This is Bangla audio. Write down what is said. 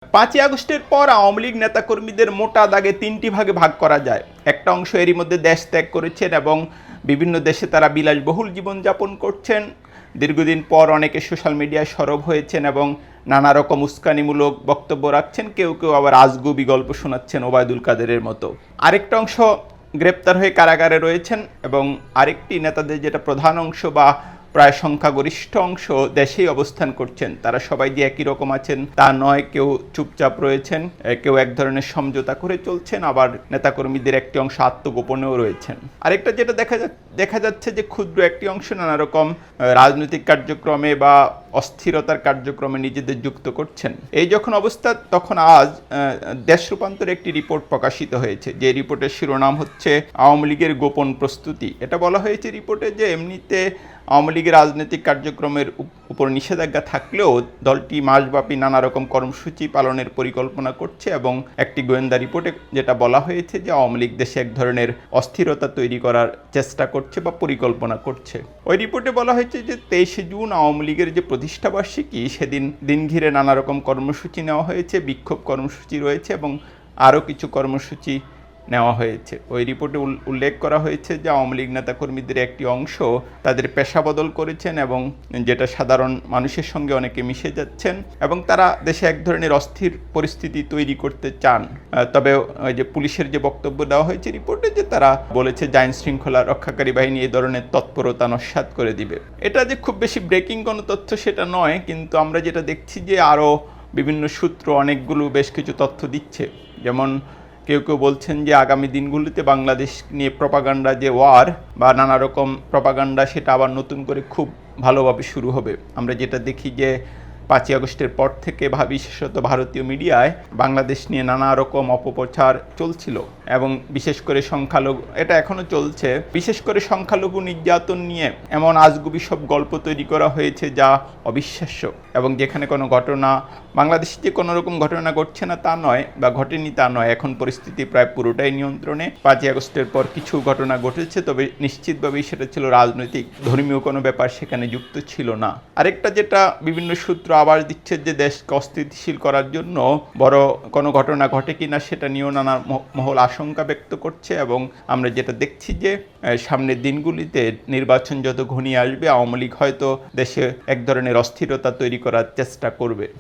5ই আগস্টের পর আওয়ামী লীগ নেতাকর্মীদের মোটা দাগে 3টি ভাগে ভাগ করা যায়। একটা অংশ এরই মধ্যে দেশ ত্যাগ করেছেন এবং বিভিন্ন দেশে তারা বিলাসবহুল জীবনযাপন করছেন। দীর্ঘদিন পর অনেকে সোশ্যাল মিডিয়ায় সরব হয়েছেন এবং নানা রকম উস্কানিমূলক বক্তব্য রাখছেন, কেউ কেউ আবার আজগুবি গল্প শোনাচ্ছেন ওবায়দুল কাদেরের মতো। আরেকটা অংশ গ্রেপ্তার হয়ে কারাগারে রয়েছেন এবং আরেকটি নেতাদের যেটা প্রধান অংশ বা প্রায় সংখ্যাগরিষ্ঠ অংশ দেশেই অবস্থান করছেন। তারা সবাই যে একই রকম আছেন তা নয়, কেউ চুপচাপ রয়েছেন, কেউ এক ধরনের সমঝোতা করে চলছেন, আবার নেতাকর্মীদের একটি অংশ আত্মগোপনেও রয়েছেন। আরেকটা যেটা দেখা যাচ্ছে যে ক্ষুদ্র একটি অংশ নানা রকম রাজনৈতিক কার্যক্রমে বা অস্থিরতার কার্যক্রমে নিজেদের যুক্ত করছেন। এই যখন অবস্থা, তখন আজ দেশ রূপান্তরে একটি রিপোর্ট প্রকাশিত হয়েছে, যে রিপোর্টের শিরোনাম হচ্ছে আওয়ামী লীগের গোপন প্রস্তুতি। এটা বলা হয়েছে রিপোর্টে যে এমনিতে আওয়ামী লীগের রাজনৈতিক কার্যক্রমের উপর নিষেধাজ্ঞা থাকলেও দলটি মাসব্যাপী নানা রকম কর্মসূচি পালনের পরিকল্পনা করছে এবং একটি গোয়েন্দা রিপোর্টে যেটা বলা হয়েছে যে আওয়ামী লীগ দেশে এক ধরনের অস্থিরতা তৈরি করার চেষ্টা করছে বা পরিকল্পনা করছে। ওই রিপোর্টে বলা হয়েছে যে 23শে জুন আওয়ামী লীগের যে প্রতিষ্ঠাবার্ষিকী, সেদিন দিন ঘিরে নানা রকম কর্মসূচি নেওয়া হয়েছে, বিক্ষোভ কর্মসূচি রয়েছে এবং আরও কিছু কর্মসূচি নেওয়া হয়েছে। ওই রিপোর্টে উল্লেখ করা হয়েছে যে আওয়ামী লীগ নেতাকর্মীদের একটি অংশ তাদের পেশা বদল করেছেন এবং যেটা সাধারণ মানুষের সঙ্গে অনেকে মিশে যাচ্ছেন এবং তারা দেশে এক ধরনের অস্থির পরিস্থিতি তৈরি করতে চান। তবে ওই যে পুলিশের যে বক্তব্য দেওয়া হয়েছে রিপোর্টে, যে তারা বলেছে যে আইন শৃঙ্খলা রক্ষাকারী বাহিনী এই ধরনের তৎপরতা নস্যাৎ করে দিবে। এটা যে খুব বেশি ব্রেকিং কোনো তথ্য সেটা নয়, কিন্তু আমরা যেটা দেখছি যে আরও বিভিন্ন সূত্র অনেকগুলো বেশ কিছু তথ্য দিচ্ছে। যেমন কেউ কেউ বলছেন যে আগামী দিনগুলিতে বাংলাদেশ নিয়ে প্রপাগান্ডা যে ওয়ার বা নানা রকম প্রপাগান্ডা, সেটা আবার নতুন করে খুব ভালোভাবে শুরু হবে। আমরা যেটা দেখি যে 5ই আগস্টের পর থেকে বিশেষত ভারতীয় মিডিয়ায় বাংলাদেশ নিয়ে নানা রকম অপপ্রচার চলছিল এবং বিশেষ করে সংখ্যালঘু, এটা এখনও চলছে, বিশেষ করে সংখ্যালঘু নির্যাতন নিয়ে এমন আজগুবি সব গল্প তৈরি করা হয়েছে যা অবিশ্বাস্য। এবং যেখানে কোনো ঘটনা, বাংলাদেশে যে কোনো রকম ঘটনা ঘটছে না তা নয় বা ঘটেনি তা নয়, এখন পরিস্থিতি প্রায় পুরোটাই নিয়ন্ত্রণে। 5ই আগস্টের পর কিছু ঘটনা ঘটেছে, তবে নিশ্চিতভাবেই সেটা ছিল রাজনৈতিক, ধর্মীয় কোনো ব্যাপার সেখানে যুক্ত ছিল না। আরেকটা যেটা বিভিন্ন সূত্র আবার দিচ্ছে যে দেশকে অস্থিতিশীল করার জন্য বড় কোনো ঘটনা ঘটে কিনা সেটা নিয়েও নানা মহল আশঙ্কা ব্যক্ত করছে। এবং আমরা যেটা দেখছি যে সামনের দিনগুলিতে নির্বাচন যত ঘনিয়ে আসবে, আওয়ামী লীগ হয়তো দেশে এক ধরনের অস্থিরতা তৈরি করার চেষ্টা করবে।